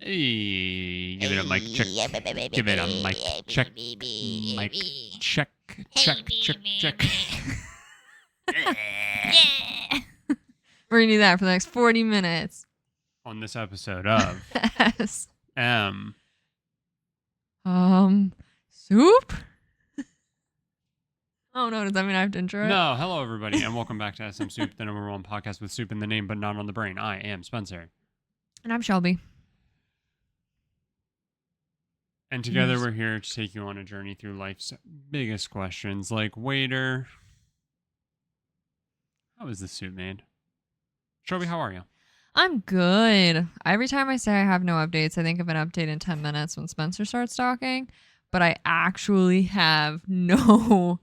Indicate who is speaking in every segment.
Speaker 1: Hey, give it a mic check. Give it a mic check. Mic check. Check. Check. Check.
Speaker 2: Yeah. We're gonna do that for the next 40 minutes.
Speaker 1: On this episode of
Speaker 2: Yes.
Speaker 1: Soup.
Speaker 2: Oh no, does that mean I have to intro it?
Speaker 1: No, hello everybody, and welcome back to SMSoup, the #1 podcast with soup in the name but not on the brain. I am Spencer.
Speaker 2: And I'm Shelby.
Speaker 1: And together we're here to take you on a journey through life's biggest questions, like, waiter, how is this soup made? Shelby, how are you?
Speaker 2: I'm good. Every time I say I have no updates, I think of an update in 10 minutes when Spencer starts talking, but I actually have no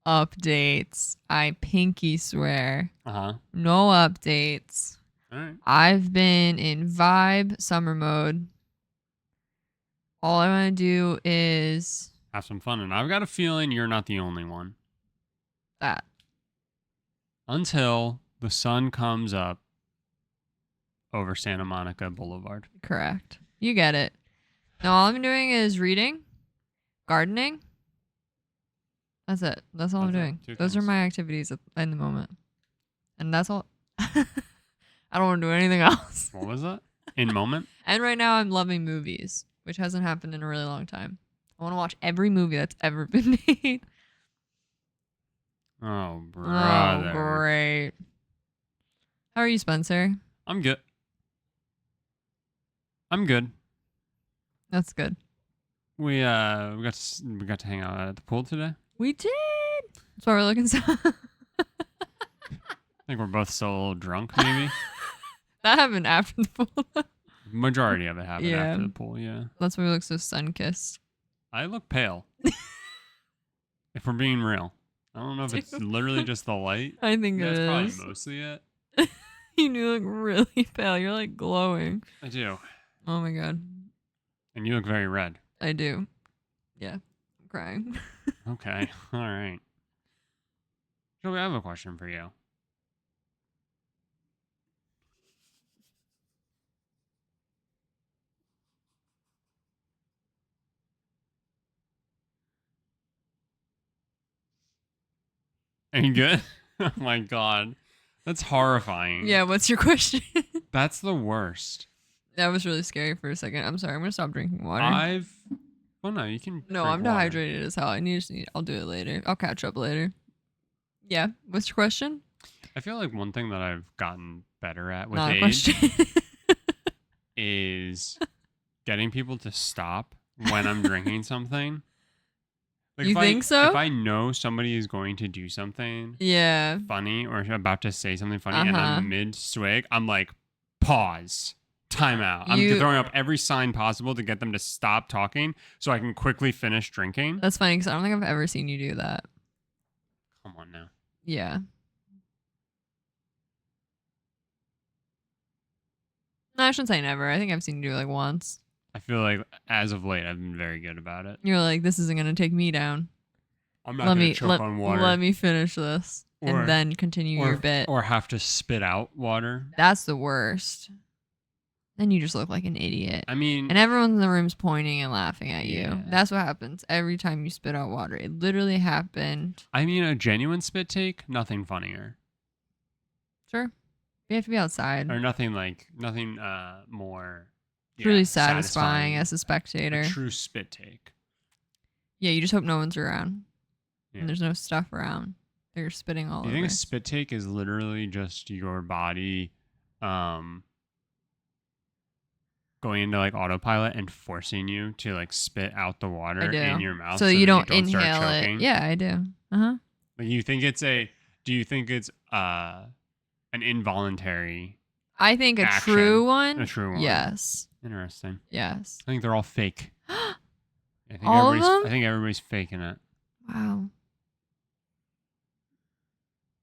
Speaker 2: updates. I pinky swear. No updates.
Speaker 1: All right.
Speaker 2: I've been in vibe summer mode. All I want to do is
Speaker 1: have some fun, and I've got a feeling you're not the only one.
Speaker 2: That.
Speaker 1: Until the sun comes up over Santa Monica Boulevard.
Speaker 2: Correct. You get it. No, all I'm doing is reading, gardening. That's it. That's all I'm doing. Those are my activities in the moment. And that's all. I don't want to do anything else.
Speaker 1: What was that? In moment?
Speaker 2: And right now I'm loving movies, which hasn't happened in a really long time. I want to watch every movie that's ever been made.
Speaker 1: Oh, brother.
Speaker 2: Oh, great. How are you, Spencer?
Speaker 1: I'm good. I'm good.
Speaker 2: That's good.
Speaker 1: We got to hang out at the pool today.
Speaker 2: We did. That's why we're looking so.
Speaker 1: I think we're both still a little drunk, maybe.
Speaker 2: That happened after the pool.
Speaker 1: Majority of it happened after the pool, yeah.
Speaker 2: That's why we look so sun-kissed.
Speaker 1: I look pale. If we're being real. I don't know if it's literally just the light.
Speaker 2: I think
Speaker 1: That's
Speaker 2: it is.
Speaker 1: probably mostly it.
Speaker 2: You do look really pale. You're like glowing.
Speaker 1: I do.
Speaker 2: Oh my god.
Speaker 1: And you look very red.
Speaker 2: I do. Yeah. I'm crying.
Speaker 1: Okay. All right. So I have a question for you. Are you good? Oh my god. That's horrifying.
Speaker 2: Yeah, what's your question?
Speaker 1: That's the worst.
Speaker 2: That was really scary for a second. I'm sorry. I'm going to stop drinking water.
Speaker 1: Oh no, you can.
Speaker 2: No, I'm dehydrated as hell. I'll do it later. I'll catch up later. Yeah. What's your question?
Speaker 1: I feel like one thing that I've gotten better at with
Speaker 2: Not a
Speaker 1: age
Speaker 2: question.
Speaker 1: is getting people to stop when I'm drinking something. Like
Speaker 2: you think so?
Speaker 1: If I know somebody is going to do something funny or about to say something funny and I'm mid-swig, I'm like, pause, time out. I'm throwing up every sign possible to get them to stop talking so I can quickly finish drinking.
Speaker 2: That's funny because I don't think I've ever seen you do that.
Speaker 1: Come on now.
Speaker 2: Yeah. No, I shouldn't say never. I think I've seen you do it like once.
Speaker 1: I feel like as of late, I've been very good about it.
Speaker 2: You're like, this isn't going to take me down.
Speaker 1: I'm not going to choke on water.
Speaker 2: Let me finish this and then continue your bit.
Speaker 1: Or have to spit out water.
Speaker 2: That's the worst. Then you just look like an idiot.
Speaker 1: I mean...
Speaker 2: And everyone in the room's pointing and laughing at you.
Speaker 1: Yeah.
Speaker 2: That's what happens every time you spit out water. It literally happened.
Speaker 1: I mean, a genuine spit take, nothing funnier.
Speaker 2: Sure. You have to be outside.
Speaker 1: Or nothing more...
Speaker 2: Truly satisfying as a spectator.
Speaker 1: A true spit take.
Speaker 2: Yeah, you just hope no one's around.
Speaker 1: Yeah.
Speaker 2: And there's no stuff around. They're spitting all over.
Speaker 1: Do you think a spit take is literally just your body going into like autopilot and forcing you to like spit out the water in your mouth
Speaker 2: so you don't
Speaker 1: start
Speaker 2: inhale
Speaker 1: choking?
Speaker 2: it? Yeah, I do.
Speaker 1: Like do you think it's an involuntary
Speaker 2: I think
Speaker 1: action?
Speaker 2: True one.
Speaker 1: A true one.
Speaker 2: Yes.
Speaker 1: Interesting.
Speaker 2: Yes.
Speaker 1: I think they're all fake.
Speaker 2: All of them?
Speaker 1: I think everybody's faking it.
Speaker 2: Wow.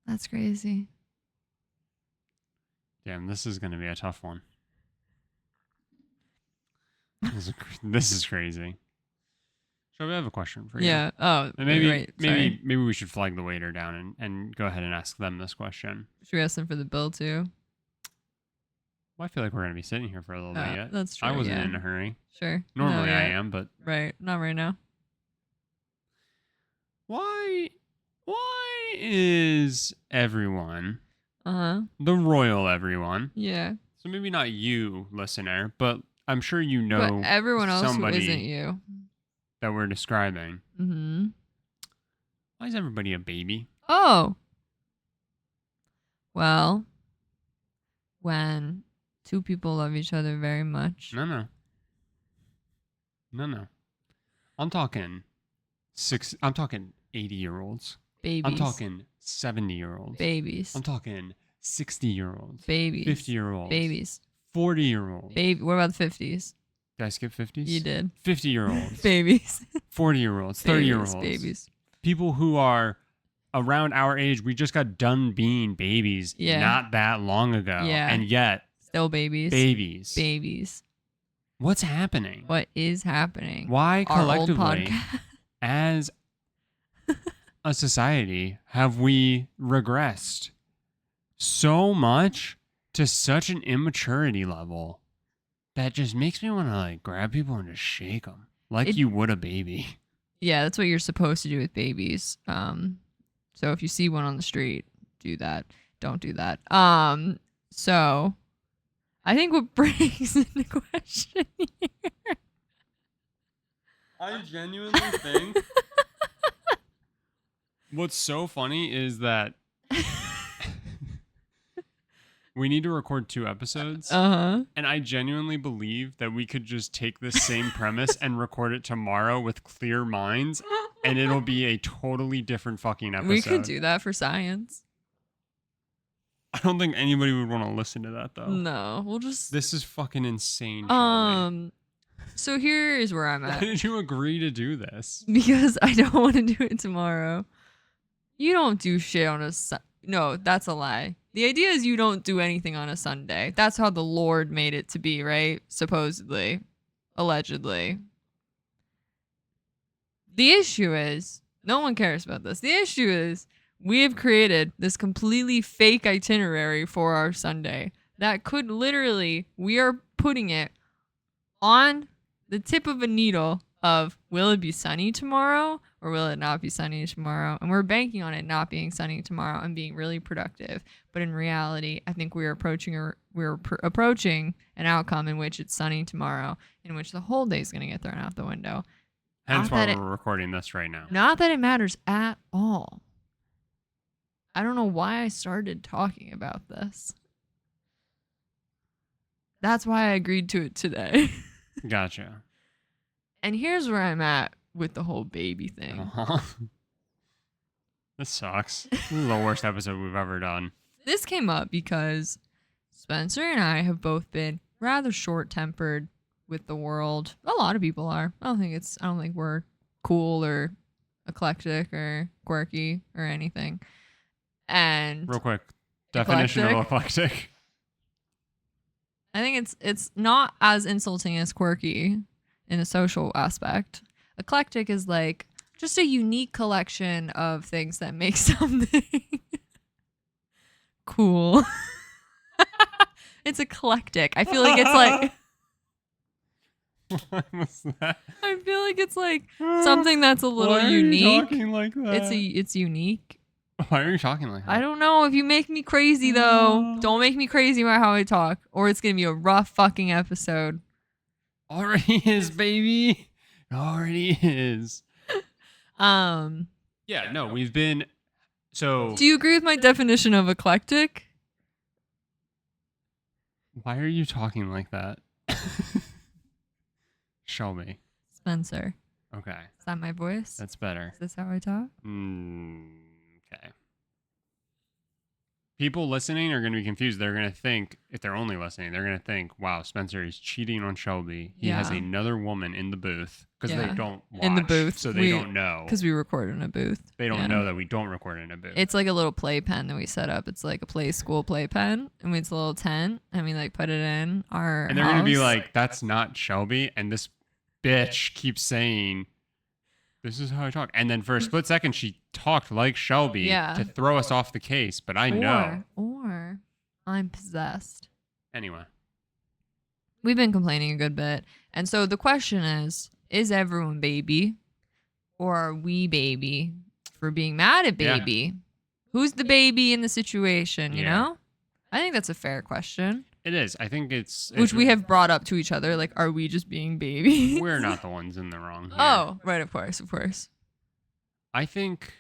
Speaker 2: That's crazy.
Speaker 1: Damn, this is going to be a tough one. This is crazy. So we have a question for you.
Speaker 2: Yeah. Oh,
Speaker 1: and maybe
Speaker 2: right.
Speaker 1: maybe we should flag the waiter down and go ahead and ask them this question.
Speaker 2: Should we ask them for the bill too?
Speaker 1: Well, I feel like we're going to be sitting here for a little bit yet.
Speaker 2: That's true.
Speaker 1: I wasn't in a hurry.
Speaker 2: Sure.
Speaker 1: Normally I am, but...
Speaker 2: Right. Not right now.
Speaker 1: Why is everyone, the royal everyone, so maybe not you, listener, but I'm sure you know
Speaker 2: but everyone else who isn't you
Speaker 1: that we're describing. Why is everybody a baby?
Speaker 2: Oh. Well, when two people love each other very much.
Speaker 1: No. I'm talking 80-year-olds.
Speaker 2: Babies.
Speaker 1: I'm talking 70-year-olds.
Speaker 2: Babies.
Speaker 1: I'm talking 60-year-olds.
Speaker 2: Babies.
Speaker 1: 50-year-olds.
Speaker 2: Babies.
Speaker 1: 40-year-olds.
Speaker 2: What about the 50s?
Speaker 1: Did I skip 50s?
Speaker 2: You did.
Speaker 1: 50-year-olds.
Speaker 2: Babies.
Speaker 1: 40-year-olds. 30-year-olds.
Speaker 2: Babies.
Speaker 1: People who are around our age. We just got done being babies not that long ago.
Speaker 2: Yeah.
Speaker 1: And yet.
Speaker 2: Still babies.
Speaker 1: Babies. What's happening?
Speaker 2: What is happening?
Speaker 1: Why collectively, as a society, have we regressed so much to such an immaturity level that just makes me want to like grab people and just shake them like you would a baby?
Speaker 2: Yeah, that's what you're supposed to do with babies. So if you see one on the street, do that. Don't do that. So I think what brings into question here.
Speaker 1: I genuinely think what's so funny is that we need to record 2 episodes. And I genuinely believe that we could just take this same premise and record it tomorrow with clear minds, and it'll be a totally different fucking episode.
Speaker 2: We could do that for science.
Speaker 1: I don't think anybody would want to listen to that, though.
Speaker 2: No, we'll just...
Speaker 1: This is fucking insane, Shelby.
Speaker 2: So here is where I'm at.
Speaker 1: Why did you agree to do this?
Speaker 2: Because I don't want to do it tomorrow. You don't do shit on a... No, that's a lie. The idea is you don't do anything on a Sunday. That's how the Lord made it to be, right? Supposedly. Allegedly. The issue is... No one cares about this. The issue is... We have created this completely fake itinerary for our Sunday that could literally, we are putting it on the tip of a needle of, will it be sunny tomorrow or will it not be sunny tomorrow? And we're banking on it not being sunny tomorrow and being really productive. But in reality, I think we're approaching an outcome in which it's sunny tomorrow, in which the whole day is going to get thrown out the window.
Speaker 1: Hence why we're recording this right now.
Speaker 2: Not that it matters at all. I don't know why I started talking about this. That's why I agreed to it today.
Speaker 1: Gotcha.
Speaker 2: And here's where I'm at with the whole baby thing.
Speaker 1: This sucks. This is the worst episode we've ever done.
Speaker 2: This came up because Spencer and I have both been rather short-tempered with the world. A lot of people are. I don't think we're cool or eclectic or quirky or anything. And
Speaker 1: real quick, definition of eclectic.
Speaker 2: I think it's not as insulting as quirky in a social aspect. Eclectic is like just a unique collection of things that make something cool. It's eclectic. I feel like it's like
Speaker 1: what was that?
Speaker 2: I feel like it's like something that's a little unique.
Speaker 1: Why are you talking like that?
Speaker 2: It's unique.
Speaker 1: Why are you talking like that?
Speaker 2: I don't know. If you make me crazy, though, don't make me crazy about how I talk, or it's going to be a rough fucking episode.
Speaker 1: Already is, baby. Already is. Yeah, no, we've been... So...
Speaker 2: Do you agree with my definition of eclectic?
Speaker 1: Why are you talking like that? Shelby.
Speaker 2: Spencer.
Speaker 1: Okay.
Speaker 2: Is that my voice?
Speaker 1: That's better.
Speaker 2: Is this how I talk?
Speaker 1: Okay. People listening are going to be confused. They're going to think, if they're only listening, they're going to think, wow, Spencer is cheating on Shelby. He has another woman in the booth because they don't watch.
Speaker 2: In the booth.
Speaker 1: So they don't know.
Speaker 2: Because we record in a booth.
Speaker 1: They don't know that we don't record in a booth.
Speaker 2: It's like a little playpen that we set up. It's like a school playpen. And it's a little tent. And we like put it in our
Speaker 1: And they're going to be like, that's not Shelby. And this bitch keeps saying... This is how I talk. And then for a split second, she talked like Shelby to throw us off the case. But I know.
Speaker 2: Or I'm possessed.
Speaker 1: Anyway.
Speaker 2: we've been complaining a good bit. And so the question is everyone baby? Or are we baby for being mad at baby? Yeah. Who's the baby in the situation, you know? I think that's a fair question.
Speaker 1: It is. I think
Speaker 2: Which we have brought up to each other. Like, are we just being babies?
Speaker 1: We're not the ones in the wrong here.
Speaker 2: Oh, right. Of course.
Speaker 1: I think,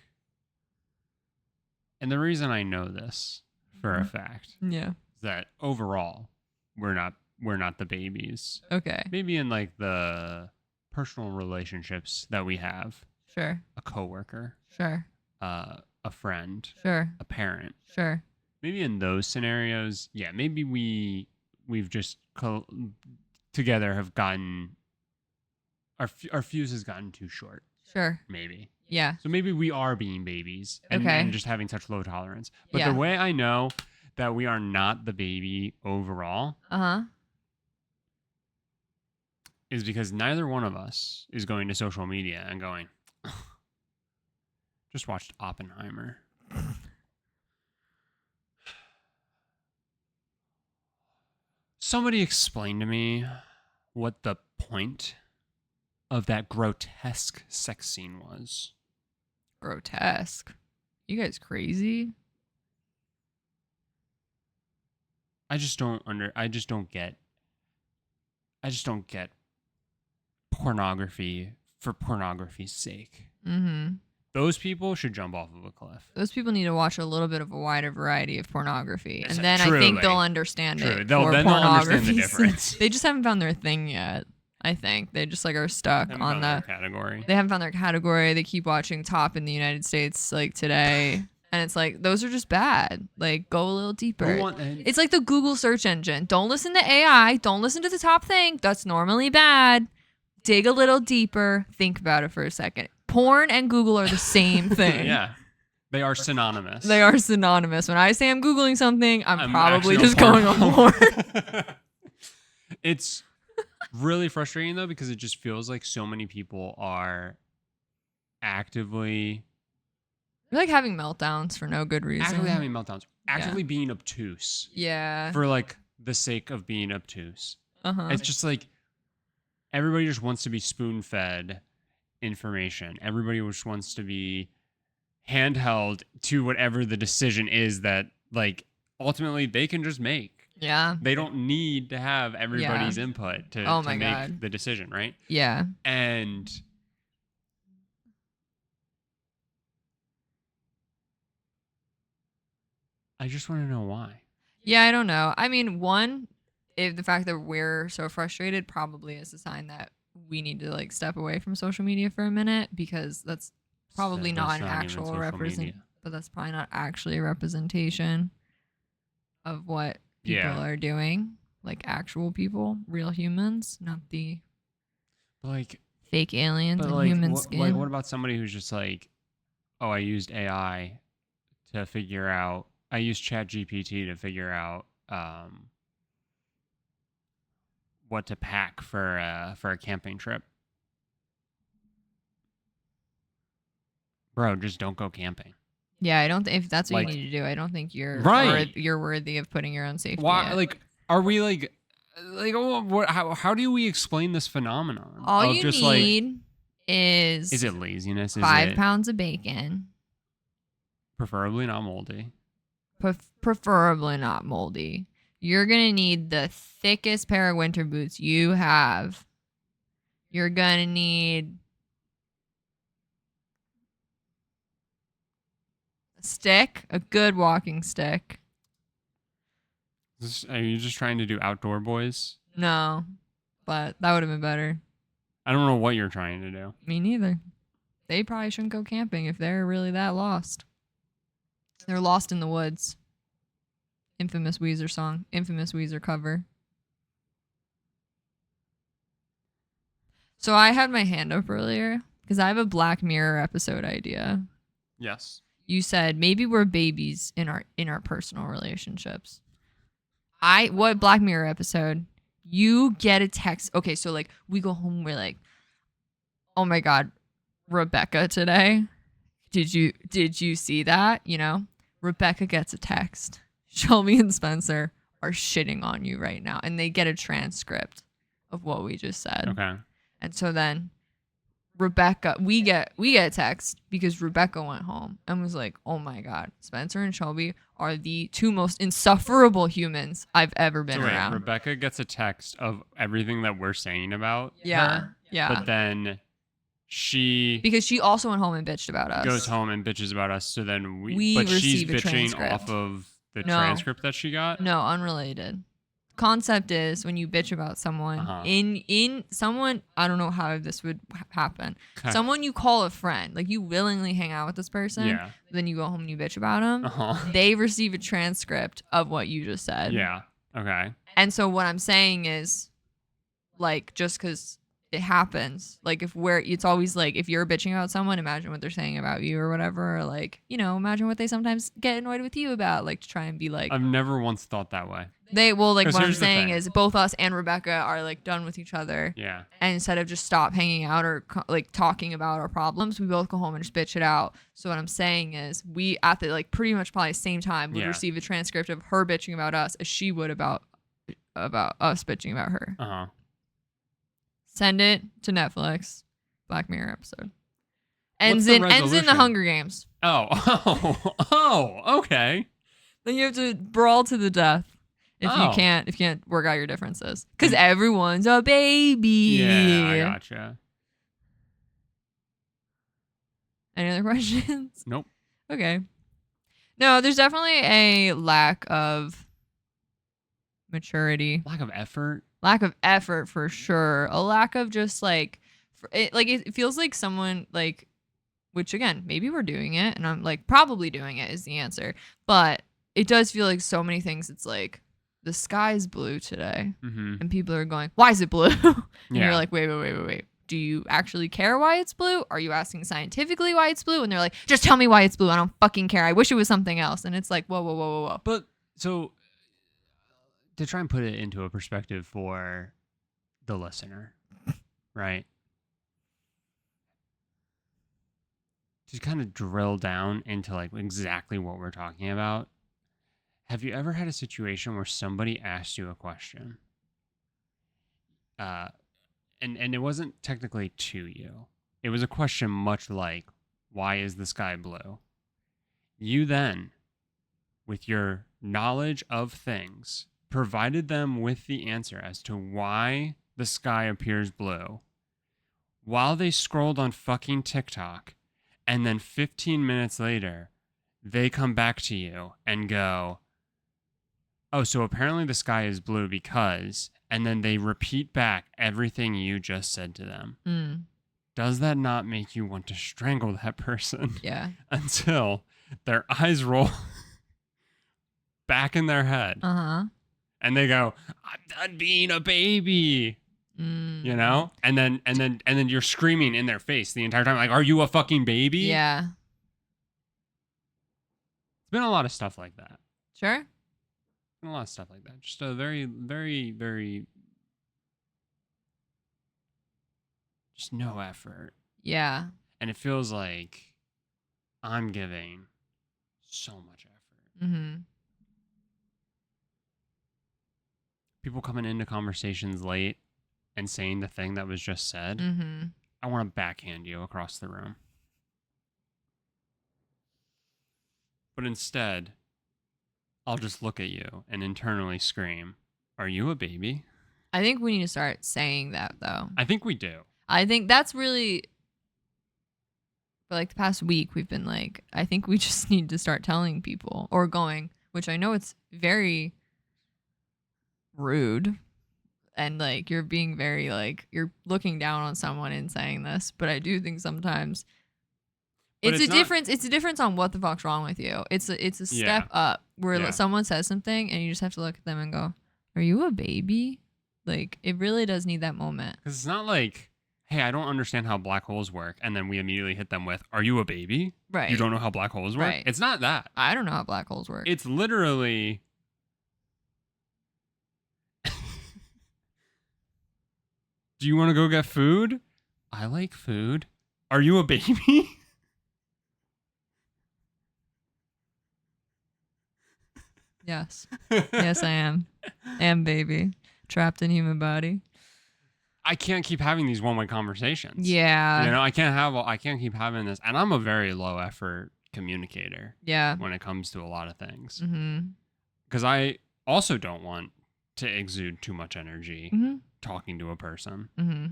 Speaker 1: and the reason I know this for a fact, is that overall, we're not the babies.
Speaker 2: Okay.
Speaker 1: Maybe in like the personal relationships that we have.
Speaker 2: Sure.
Speaker 1: A coworker.
Speaker 2: Sure.
Speaker 1: A friend.
Speaker 2: Sure.
Speaker 1: A parent.
Speaker 2: Sure.
Speaker 1: Maybe in those scenarios, maybe we've just together have gotten our fuse has gotten too short.
Speaker 2: Sure.
Speaker 1: Maybe.
Speaker 2: Yeah.
Speaker 1: So maybe we are being babies and just having such low tolerance. But the way I know that we are not the baby overall is because neither one of us is going to social media and going, just watched Oppenheimer. Somebody explain to me what the point of that grotesque sex scene was.
Speaker 2: Grotesque? You guys crazy?
Speaker 1: I just don't get pornography for pornography's sake. Mm-hmm. Those people should jump off of a cliff.
Speaker 2: Those people need to watch a little bit of a wider variety of pornography. And then I think they'll understand it.
Speaker 1: They'll understand the difference.
Speaker 2: They just haven't found their thing yet, I think. They just like are stuck on the
Speaker 1: category.
Speaker 2: They haven't found their category. They keep watching Top in the United States like today. And it's like, those are just bad. Like, go a little deeper. It's like the Google search engine. Don't listen to AI. Don't listen to the top thing. That's normally bad. Dig a little deeper. Think about it for a second. Porn and Google are the same thing.
Speaker 1: Yeah. They are synonymous.
Speaker 2: They are synonymous. When I say I'm Googling something, I'm probably just going on porn.
Speaker 1: It's really frustrating, though, because it just feels like so many people are actively...
Speaker 2: They're like having meltdowns for no good reason.
Speaker 1: Actively having meltdowns. Actively being obtuse.
Speaker 2: Yeah.
Speaker 1: For like the sake of being obtuse. It's just like everybody just wants to be spoon-fed information. Everybody just wants to be handheld to whatever the decision is that like ultimately they can just make.
Speaker 2: Yeah.
Speaker 1: They don't need to have everybody's input to make the decision, right?
Speaker 2: Yeah.
Speaker 1: And I just want to know why.
Speaker 2: Yeah, I don't know. I mean, one, if the fact that we're so frustrated probably is a sign that we need to like step away from social media for a minute, because that's probably not an actual representation. But that's probably not actually a representation of what people are doing. Like actual people, real humans, not the
Speaker 1: like
Speaker 2: fake aliens in human skin.
Speaker 1: Like, what about somebody who's just like, oh, I used AI to figure out. I used ChatGPT to figure out what to pack for a camping trip. Bro, just don't go camping.
Speaker 2: Yeah, I don't. If that's what you need to do, I don't think you're you're worthy of putting your own safety.
Speaker 1: Why? Like, are we like what? How do we explain this phenomenon?
Speaker 2: All you just need
Speaker 1: is it laziness?
Speaker 2: 5 pounds of bacon,
Speaker 1: preferably not moldy.
Speaker 2: Preferably not moldy. You're gonna need the thickest pair of winter boots you have. You're gonna need a stick, a good walking stick.
Speaker 1: Are you just trying to do outdoor boys?
Speaker 2: No, but that would have been better.
Speaker 1: I don't know what you're trying to do.
Speaker 2: Me neither. They probably shouldn't go camping if they're really that lost. They're lost in the woods. Infamous Weezer song. Infamous Weezer cover. So I had my hand up earlier because I have a Black Mirror episode idea.
Speaker 1: Yes.
Speaker 2: You said maybe we're babies in our personal relationships. What Black Mirror episode? You get a text. Okay, so like we go home, we're like, oh my God, Rebecca today. Did you see that? You know? Rebecca gets a text. Shelby and Spencer are shitting on you right now. And they get a transcript of what we just said.
Speaker 1: Okay.
Speaker 2: And so then Rebecca, we get a text because Rebecca went home and was like, oh my God, Spencer and Shelby are the two most insufferable humans I've ever been around.
Speaker 1: Rebecca gets a text of everything that we're saying about her.
Speaker 2: Yeah.
Speaker 1: But then
Speaker 2: because she also went home and bitched about us.
Speaker 1: Goes home and bitches about us. So then
Speaker 2: but
Speaker 1: she's
Speaker 2: receive a
Speaker 1: bitching
Speaker 2: transcript.
Speaker 1: off of the transcript that she got?
Speaker 2: No, unrelated. Concept is when you bitch about someone in someone, I don't know how this would happen. Okay. Someone you call a friend, like you willingly hang out with this person, then you go home and you bitch about them. They receive a transcript of what you just said.
Speaker 1: Yeah. Okay.
Speaker 2: And so what I'm saying is, like, just because it happens, like it's always like if you're bitching about someone, imagine what they're saying about you or whatever, or like, you know, imagine what they sometimes get annoyed with you about, like to try and be like.
Speaker 1: I've never once thought that way.
Speaker 2: What I'm saying is both us and Rebecca are like done with each other.
Speaker 1: Yeah.
Speaker 2: And instead of just stop hanging out or like talking about our problems, we both go home and just bitch it out. So what I'm saying is we at the like pretty much probably the same time would receive a transcript of her bitching about us as she would about us bitching about her. Send it to Netflix. Black Mirror episode. Ends in the Hunger Games.
Speaker 1: Oh, okay.
Speaker 2: Then you have to brawl to the death. If you can't work out your differences. Because everyone's a baby.
Speaker 1: Yeah, I gotcha.
Speaker 2: Any other questions?
Speaker 1: Nope.
Speaker 2: Okay. No, there's definitely a lack of maturity.
Speaker 1: Lack of effort.
Speaker 2: Lack of effort for sure. A lack of just like, it feels like someone like, which again, maybe we're doing it and I'm like probably doing it is the answer. But it does feel like so many things. It's like, the sky's blue today. Mm-hmm. And people are going, why is it blue? And you're like, wait. Do you actually care why it's blue? Are you asking scientifically why it's blue? And they're like, just tell me why it's blue. I don't fucking care. I wish it was something else. And it's like, whoa.
Speaker 1: But so to try and put it into a perspective for the listener, right? To kind of drill down into like exactly what we're talking about. Have you ever had a situation where somebody asked you a question? And it wasn't technically to you. It was a question much like, why is the sky blue? You then, with your knowledge of things, provided them with the answer as to why the sky appears blue while they scrolled on fucking TikTok, and then 15 minutes later, they come back to you and go, oh, so apparently the sky is blue because, and then they repeat back everything you just said to them. Mm. Does that not make you want to strangle that person?
Speaker 2: Yeah.
Speaker 1: Until their eyes roll back in their head.
Speaker 2: Uh-huh.
Speaker 1: And they go, I'm done being a baby. Mm. You know? And then you're screaming in their face the entire time, like, are you a fucking baby?
Speaker 2: Yeah.
Speaker 1: It's been a lot of stuff like that.
Speaker 2: Sure.
Speaker 1: A lot of stuff like that. Just a very, very, very, just no effort.
Speaker 2: Yeah.
Speaker 1: And it feels like I'm giving so much effort. Mm-hmm. People coming into conversations late and saying the thing that was just said. Mm-hmm. I want to backhand you across the room. But instead, I'll just look at you and internally scream, are you a baby?
Speaker 2: I think we need to start saying that, though.
Speaker 1: I think we do.
Speaker 2: I think that's really, for like the past week, we've been like, I think we just need to start telling people or going, which I know it's very rude. And like, you're being very like, you're looking down on someone in saying this. But I do think sometimes it's a difference. It's a difference on what the fuck's wrong with you. It's a step up where someone says something and you just have to look at them and go, "Are you a baby?" Like it really does need that moment.
Speaker 1: Because it's not like, "Hey, I don't understand how black holes work," and then we immediately hit them with, "Are you a baby?"
Speaker 2: Right.
Speaker 1: You don't know how black holes work.
Speaker 2: Right.
Speaker 1: It's not that.
Speaker 2: I don't know how black holes work.
Speaker 1: It's literally. Do you want to go get food? I like food. Are you a baby?
Speaker 2: Yes. Yes, I am. Baby. Trapped in human body.
Speaker 1: I can't keep having these one-way conversations.
Speaker 2: Yeah.
Speaker 1: You know, I can't keep having this. And I'm a very low effort communicator.
Speaker 2: Yeah.
Speaker 1: When it comes to a lot of things.
Speaker 2: Mm-hmm.
Speaker 1: Because I also don't want to exude too much energy talking to a person.
Speaker 2: Mm-hmm.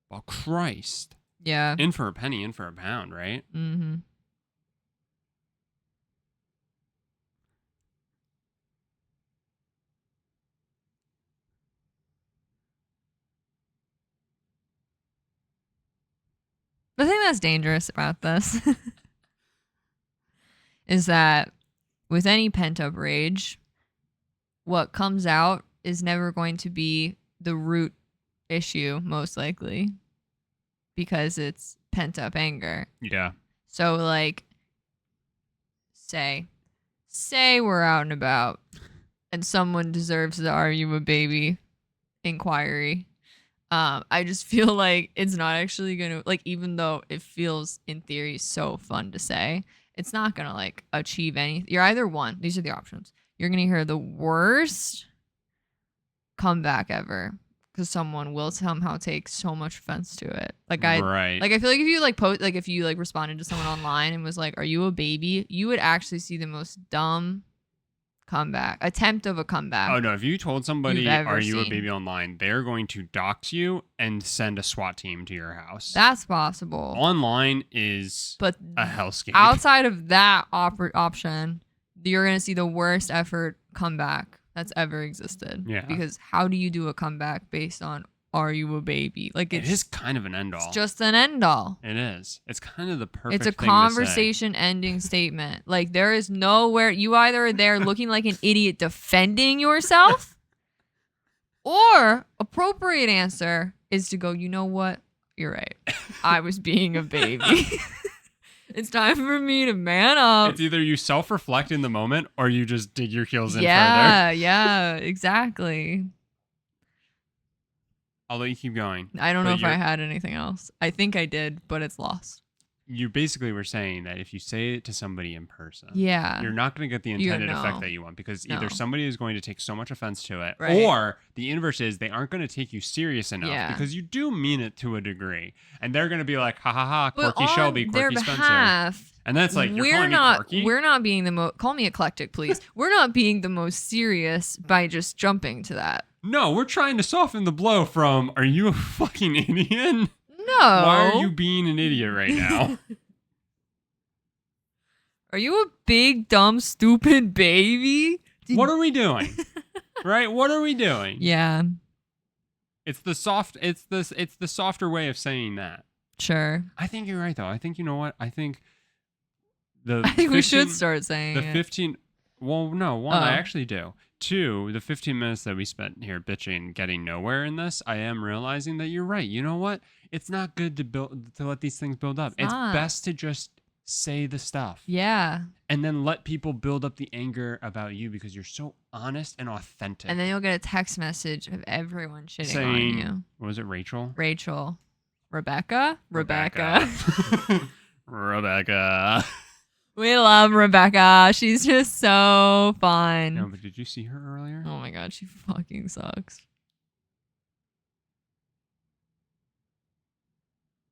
Speaker 1: Well, Christ.
Speaker 2: Yeah.
Speaker 1: In for a penny, in for a pound, right?
Speaker 2: Mm-hmm. The thing that's dangerous about this is that with any pent-up rage, what comes out is never going to be the root issue, most likely, because it's pent-up anger.
Speaker 1: Yeah.
Speaker 2: So, like, say we're out and about and someone deserves the "Are you a baby?" inquiry. I just feel like it's not actually gonna, like, even though it feels in theory so fun to say, it's not gonna like achieve anything. You're either one, these are the options. You're gonna hear the worst comeback ever because someone will somehow take so much offense to it. Like I feel like if you like post, like if you like responded to someone online and was like, "Are you a baby?" you would actually see the most dumb attempt of a comeback.
Speaker 1: Oh no, if you told somebody, "Are you a baby?" online, they're going to dox you and send a SWAT team to your house.
Speaker 2: That's possible.
Speaker 1: Online is a hellscape.
Speaker 2: Outside of that option, you're going to see the worst effort comeback that's ever existed.
Speaker 1: Yeah.
Speaker 2: Because how do you do a comeback based on "Are you a baby?" Like
Speaker 1: it is kind of an end all.
Speaker 2: It's just an end all.
Speaker 1: It is. It's kind of the perfect.
Speaker 2: It's a conversation ending statement. Like there is nowhere you either are there looking like an idiot defending yourself, or appropriate answer is to go, "You know what? You're right. I was being a baby. It's time for me to man up."
Speaker 1: It's either you self-reflect in the moment or you just dig your heels in further.
Speaker 2: Yeah, exactly.
Speaker 1: I'll let you keep going.
Speaker 2: I don't know if I had anything else. I think I did, but it's lost.
Speaker 1: You basically were saying that if you say it to somebody in person,
Speaker 2: yeah,
Speaker 1: you're not going to get the intended effect that you want, because either somebody is going to take so much offense to it, or the inverse is they aren't going to take you serious enough because you do mean it to a degree, and they're going to be like, "Ha ha ha, quirky Shelby, quirky Spencer." And that's like, you're calling me quirky?
Speaker 2: We're not being the most, call me eclectic, please. We're not being the most serious by just jumping to that.
Speaker 1: No, we're trying to soften the blow from, "Are you a fucking idiot?"
Speaker 2: No.
Speaker 1: Why are you being an idiot right now?
Speaker 2: Are you a big, dumb, stupid baby?
Speaker 1: What are we doing? Right? What are we doing?
Speaker 2: Yeah.
Speaker 1: It's the softer way of saying that.
Speaker 2: Sure.
Speaker 1: I think you're right though. I think, you know what? I think
Speaker 2: we should start saying
Speaker 1: the 15 well, no, one, I actually do. 2, the 15 minutes that we spent here bitching, getting nowhere in this, I am realizing that you're right. You know what? It's not good to let these things build up. It's best to just say the stuff.
Speaker 2: Yeah.
Speaker 1: And then let people build up the anger about you because you're so honest and authentic.
Speaker 2: And then you'll get a text message of everyone shitting on you.
Speaker 1: What was it, Rachel?
Speaker 2: Rebecca.
Speaker 1: Rebecca.
Speaker 2: We love Rebecca. She's just so fun.
Speaker 1: No, but did you see her earlier?
Speaker 2: Oh my god, she fucking sucks.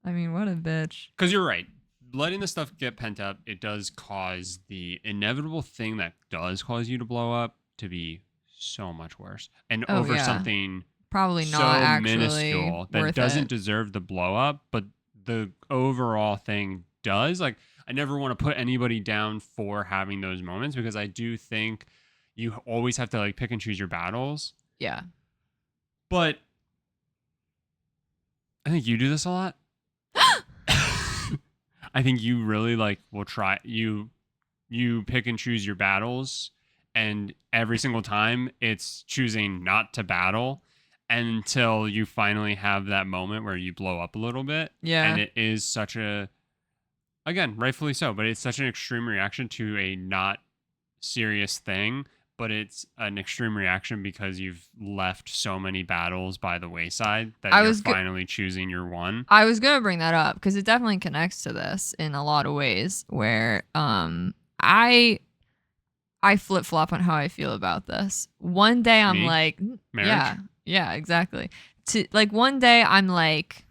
Speaker 2: I mean, what a bitch.
Speaker 1: Because you're right. Letting the stuff get pent up, it does cause the inevitable thing that does cause you to blow up to be so much worse. And over something
Speaker 2: probably not
Speaker 1: so
Speaker 2: actually
Speaker 1: minuscule that doesn't deserve the blow up, but the overall thing does. Like, I never want to put anybody down for having those moments, because I do think you always have to like pick and choose your battles.
Speaker 2: Yeah.
Speaker 1: But I think you do this a lot. I think you really will try you pick and choose your battles, and every single time it's choosing not to battle until you finally have that moment where you blow up a little bit.
Speaker 2: Yeah.
Speaker 1: And it is such a, again, rightfully so, but it's such an extreme reaction to a not serious thing, but it's an extreme reaction because you've left so many battles by the wayside that you're finally choosing your one.
Speaker 2: I was going to bring that up because it definitely connects to this in a lot of ways, where I I flip flop on how I feel about this. One day I'm
Speaker 1: Me?
Speaker 2: like,
Speaker 1: Marriage?
Speaker 2: yeah, exactly. Like one day I'm like,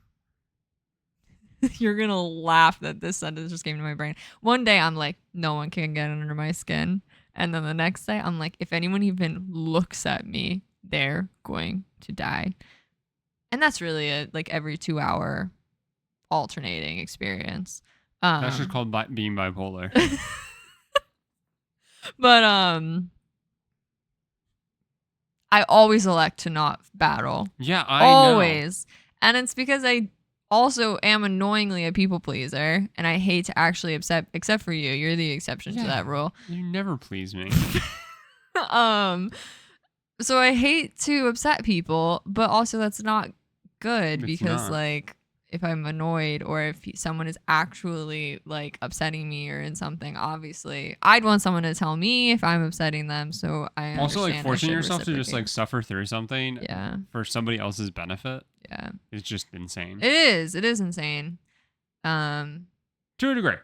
Speaker 2: you're gonna laugh that this sentence just came to my brain. One day I'm like, no one can get under my skin, and then the next day I'm like, if anyone even looks at me, they're going to die. And that's really a like every 2 hour alternating experience.
Speaker 1: That's just called being bipolar.
Speaker 2: But I always elect to not battle.
Speaker 1: Yeah, I
Speaker 2: always. And it's because I also am annoyingly a people pleaser, and I hate to actually upset, except for you. You're the exception to that rule.
Speaker 1: You never please me.
Speaker 2: So I hate to upset people, but also that's not good because like if I'm annoyed or if someone is actually like upsetting me or in something, obviously I'd want someone to tell me if I'm upsetting them. So I
Speaker 1: also like forcing yourself to just like suffer through something for somebody else's benefit.
Speaker 2: Yeah.
Speaker 1: Is just insane.
Speaker 2: It is insane.
Speaker 1: To a degree.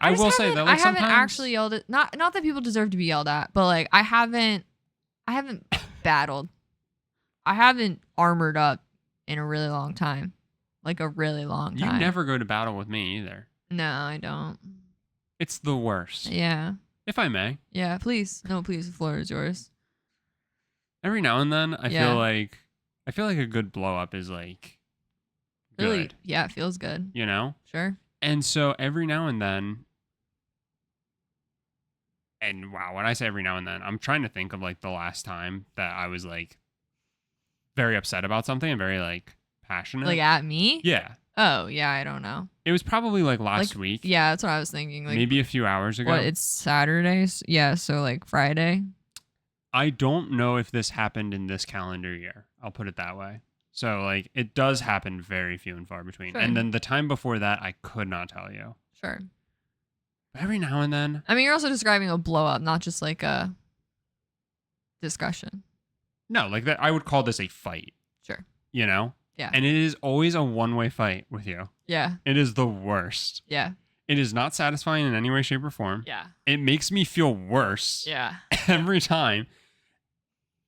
Speaker 1: I will say that like
Speaker 2: I haven't actually yelled at not that people deserve to be yelled at, but like I haven't battled. I haven't armored up in a really long time. Like a really long time.
Speaker 1: You never go to battle with me either.
Speaker 2: No, I don't.
Speaker 1: It's the worst.
Speaker 2: Yeah.
Speaker 1: If I may.
Speaker 2: Yeah, please. No, please. The floor is yours.
Speaker 1: Every now and then, I feel like a good blow up is like good.
Speaker 2: Really? Yeah, it feels good.
Speaker 1: You know?
Speaker 2: Sure.
Speaker 1: And so every now and then, and wow, when I say every now and then, I'm trying to think of like the last time that I was like very upset about something and very like passionate.
Speaker 2: Like at me?
Speaker 1: Yeah.
Speaker 2: Oh, yeah, I don't know.
Speaker 1: It was probably like last week.
Speaker 2: Yeah, that's what I was thinking. Like
Speaker 1: maybe a few hours ago.
Speaker 2: What, it's Saturdays? Yeah, so like Friday.
Speaker 1: I don't know if this happened in this calendar year. I'll put it that way. So like it does happen very few and far between. Sure. And then the time before that, I could not tell you.
Speaker 2: Sure.
Speaker 1: But every now and then.
Speaker 2: I mean, you're also describing a blow up, not just like a discussion.
Speaker 1: No, like that. I would call this a fight.
Speaker 2: Sure.
Speaker 1: You know?
Speaker 2: Yeah.
Speaker 1: And it is always a one-way fight with you.
Speaker 2: Yeah.
Speaker 1: It is the worst.
Speaker 2: Yeah.
Speaker 1: It is not satisfying in any way, shape, or form.
Speaker 2: Yeah.
Speaker 1: It makes me feel worse.
Speaker 2: Yeah.
Speaker 1: Every time.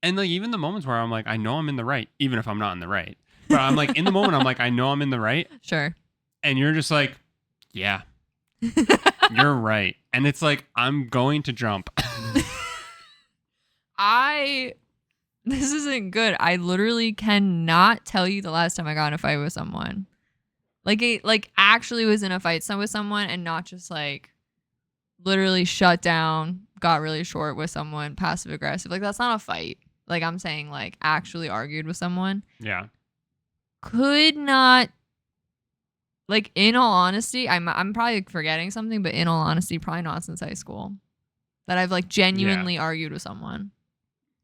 Speaker 1: And like even the moments where I'm like, I know I'm in the right, even if I'm not in the right. But I'm like, in the moment, I'm like, I know I'm in the right.
Speaker 2: Sure.
Speaker 1: And you're just like, yeah, you're right. And it's like, I'm going to jump.
Speaker 2: This isn't good. I literally cannot tell you the last time I got in a fight with someone. Like actually was in a fight with someone and not just like literally shut down, got really short with someone, passive aggressive. Like that's not a fight. Like I'm saying like actually argued with someone.
Speaker 1: Yeah.
Speaker 2: Could not, like in all honesty, I'm probably forgetting something, but in all honesty, probably not since high school that I've like genuinely argued with someone.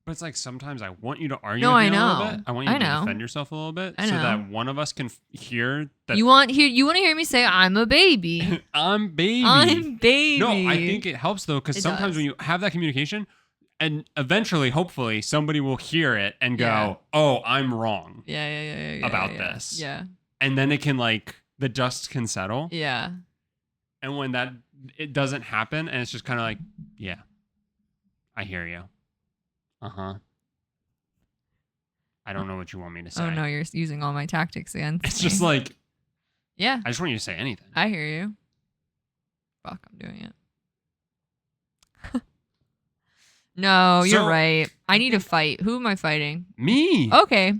Speaker 1: But it's like sometimes I want you to argue
Speaker 2: with
Speaker 1: me a little bit. I want you to defend yourself a little bit so that one of us can hear that.
Speaker 2: You want to hear me say I'm a baby.
Speaker 1: I'm baby. No, I think it helps though because sometimes when you have that communication, and eventually, hopefully, somebody will hear it and go, "Oh, I'm wrong." About this.
Speaker 2: Yeah.
Speaker 1: And then it can like the dust can settle.
Speaker 2: Yeah.
Speaker 1: And when it doesn't happen, and it's just kind of like, yeah, I hear you. Uh-huh. I don't know what you want me to say.
Speaker 2: Oh, no, you're using all my tactics against
Speaker 1: It's just like...
Speaker 2: Yeah.
Speaker 1: I just want you to say anything.
Speaker 2: I hear you. Fuck, I'm doing it. No, you're right. I need to fight. Who am I fighting?
Speaker 1: Me.
Speaker 2: Okay.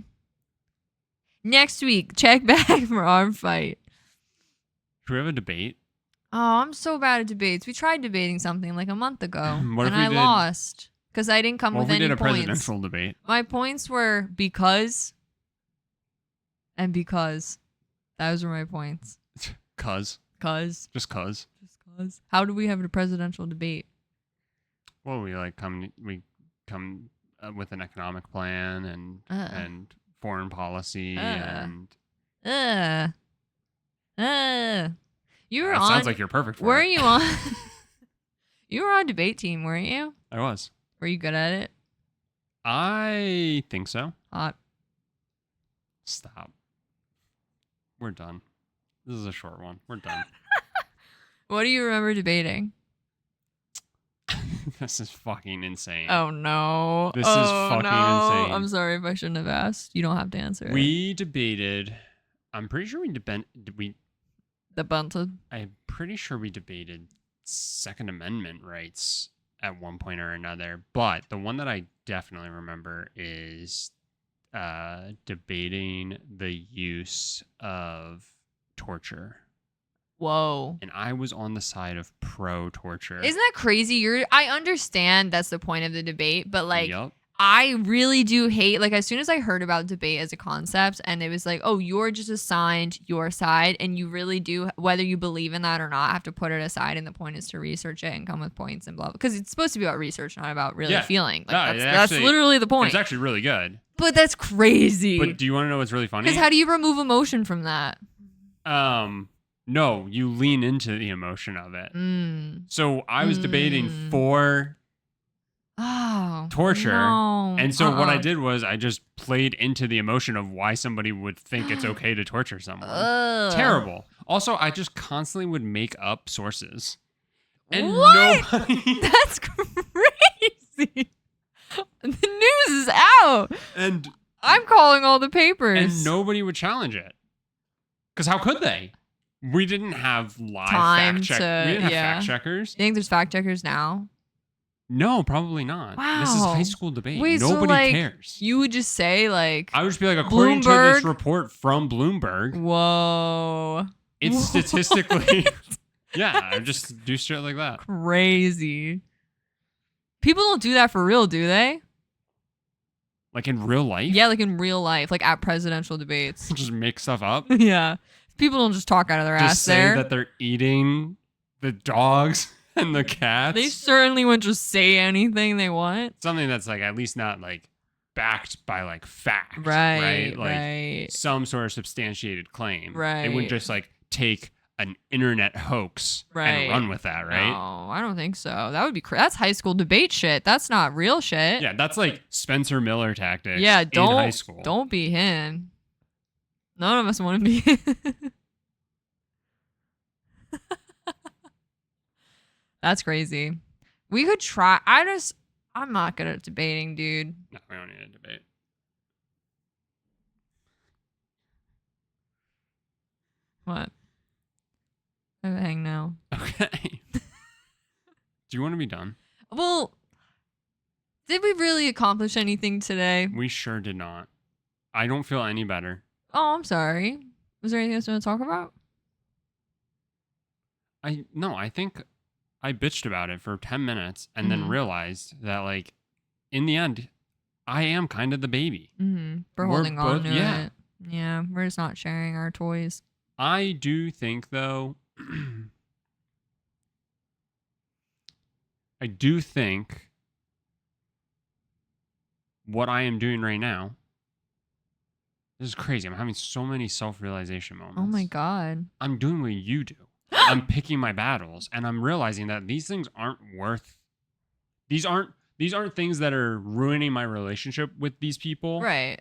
Speaker 2: Next week, check back for our fight.
Speaker 1: Should we have a debate?
Speaker 2: Oh, I'm so bad at debates. We tried debating something like a month ago, and I lost. Because I didn't come with any points.
Speaker 1: What if we did a presidential debate?
Speaker 2: My points were because and because. Those were my points.
Speaker 1: Cuz. Just cuz.
Speaker 2: How do we have a presidential debate?
Speaker 1: Well, we come with an economic plan and foreign policy and.
Speaker 2: You were
Speaker 1: on. Sounds like you're perfect for it.
Speaker 2: Were you on? You were on debate team, weren't you?
Speaker 1: I was.
Speaker 2: Were you good at it?
Speaker 1: I think so.
Speaker 2: Hot.
Speaker 1: Stop. We're done. This is a short one. We're done.
Speaker 2: What do you remember debating?
Speaker 1: This is fucking insane.
Speaker 2: Oh no.
Speaker 1: This is fucking insane.
Speaker 2: I'm sorry if I shouldn't have asked. You don't have to answer.
Speaker 1: We debated. I'm pretty sure I'm pretty sure we debated Second Amendment rights at one point or another. But the one that I definitely remember is debating the use of torture.
Speaker 2: Whoa.
Speaker 1: And I was on the side of pro-torture.
Speaker 2: Isn't that crazy? I understand that's the point of the debate, but like, I really do hate, like, as soon as I heard about debate as a concept and it was like, oh, you're just assigned your side and you really do, whether you believe in that or not, have to put it aside, and the point is to research it and come with points and blah, because it's supposed to be about research, not about really feeling. Like, that's literally the point.
Speaker 1: It's actually really good.
Speaker 2: But that's crazy.
Speaker 1: But do you want to know what's really funny?
Speaker 2: Because how do you remove emotion from that?
Speaker 1: No, you lean into the emotion of it. So I was debating for torture.
Speaker 2: No.
Speaker 1: And so what I did was I just played into the emotion of why somebody would think it's okay to torture someone. Terrible. Also, I just constantly would make up sources. And
Speaker 2: what?
Speaker 1: nobody...
Speaker 2: That's crazy. The news is out.
Speaker 1: And
Speaker 2: I'm calling all the papers.
Speaker 1: And nobody would challenge it. Because how could they? We didn't have live fact checkers. We didn't have fact checkers.
Speaker 2: You think there's fact checkers now?
Speaker 1: No, probably not.
Speaker 2: Wow.
Speaker 1: This is high school debate.
Speaker 2: Wait,
Speaker 1: nobody
Speaker 2: so, like,
Speaker 1: cares.
Speaker 2: You would just say, like,
Speaker 1: I would just be like, according to this report from Bloomberg.
Speaker 2: Whoa.
Speaker 1: It's statistically. Yeah, I just do shit like that.
Speaker 2: Crazy. People don't do that for real, do they?
Speaker 1: Like in real life?
Speaker 2: Yeah, like in real life, like at presidential debates.
Speaker 1: Just make stuff up?
Speaker 2: Yeah. People don't just talk out of their ass there.
Speaker 1: Just say that they're eating the dogs and the cats.
Speaker 2: They certainly wouldn't just say anything they want.
Speaker 1: Something that's like at least not like backed by like fact.
Speaker 2: Right?
Speaker 1: Like some sort of substantiated claim.
Speaker 2: Right.
Speaker 1: They wouldn't just like take an internet hoax and run with that, right?
Speaker 2: No, I don't think so. That would be that's high school debate shit. That's not real shit.
Speaker 1: Yeah, that's like Spencer Miller tactics in high school.
Speaker 2: Don't be him. None of us want to be him. That's crazy. We could try. I'm not good at debating, dude.
Speaker 1: No, we don't need a debate.
Speaker 2: What? I have a hang now.
Speaker 1: Okay. Do you want to be done?
Speaker 2: Well, did we really accomplish anything today?
Speaker 1: We sure did not. I don't feel any better.
Speaker 2: Oh, I'm sorry. Was there anything else you want to talk about?
Speaker 1: I think I bitched about it for 10 minutes and then realized that, like, in the end, I am kind of the baby.
Speaker 2: For holding on to it. Yeah, we're just not sharing our toys.
Speaker 1: I do think, though, I do think what I am doing right now, this is crazy. I'm having so many self-realization moments.
Speaker 2: Oh my God.
Speaker 1: I'm doing what you do. I'm picking my battles, and I'm realizing that these things aren't worth. These aren't things that are ruining my relationship with these people.
Speaker 2: Right.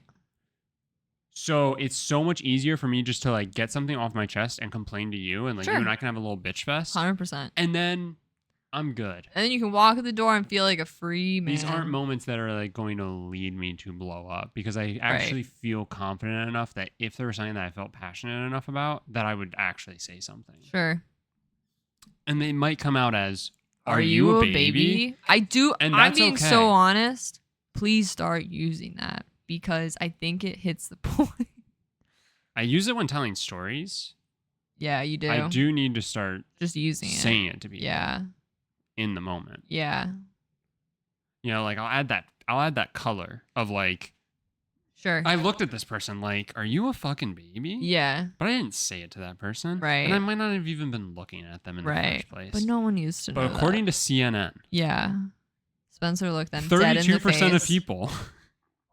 Speaker 1: So it's so much easier for me just to like get something off my chest and complain to you, and like you and I can have a little bitch fest.
Speaker 2: 100%.
Speaker 1: And then I'm good.
Speaker 2: And then you can walk at the door and feel like a free man.
Speaker 1: These aren't moments that are like going to lead me to blow up, because I actually feel confident enough that if there was something that I felt passionate enough about, that I would actually say something.
Speaker 2: Sure.
Speaker 1: And they might come out as, are you a baby?
Speaker 2: I do.
Speaker 1: And
Speaker 2: I'm being so honest. Please start using that, because I think it hits the point.
Speaker 1: I use it when telling stories.
Speaker 2: Yeah, you do.
Speaker 1: I do need to start
Speaker 2: just using
Speaker 1: saying it to be in the moment.
Speaker 2: Yeah.
Speaker 1: You know, like I'll add that color of like,
Speaker 2: sure,
Speaker 1: I looked at this person like, are you a fucking baby?
Speaker 2: Yeah.
Speaker 1: But I didn't say it to that person.
Speaker 2: Right.
Speaker 1: And I might not have even been looking at them in the first place.
Speaker 2: But no one used to know.
Speaker 1: But according to CNN.
Speaker 2: Yeah. Spencer looked them dead in the face.
Speaker 1: 32% of people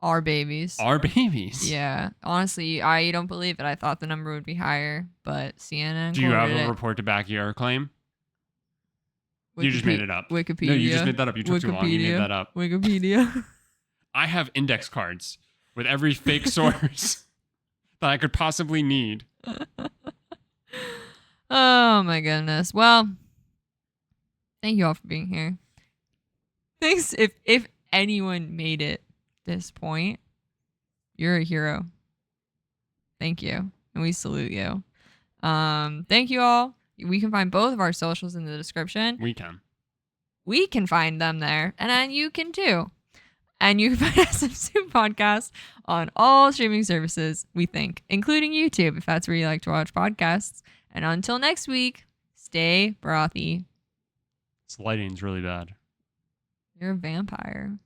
Speaker 2: are babies.
Speaker 1: Are babies.
Speaker 2: Yeah. Honestly, I don't believe it. I thought the number would be higher, but CNN.
Speaker 1: Do you have a report to back your claim? You just made it up.
Speaker 2: Wikipedia.
Speaker 1: No, you just made that up. You took too long. You made that up.
Speaker 2: Wikipedia.
Speaker 1: I have index cards with every fake source that I could possibly need.
Speaker 2: Oh my goodness. Well, thank you all for being here. Thanks. If anyone made it this point, you're a hero. Thank you. And we salute you. Thank you all. We can find both of our socials in the description. We can find them there. And then you can too. And you can find SMSoup podcast on all streaming services, we think, including YouTube, if that's where you like to watch podcasts. And until next week, stay brothy.
Speaker 1: This lighting's really bad.
Speaker 2: You're a vampire.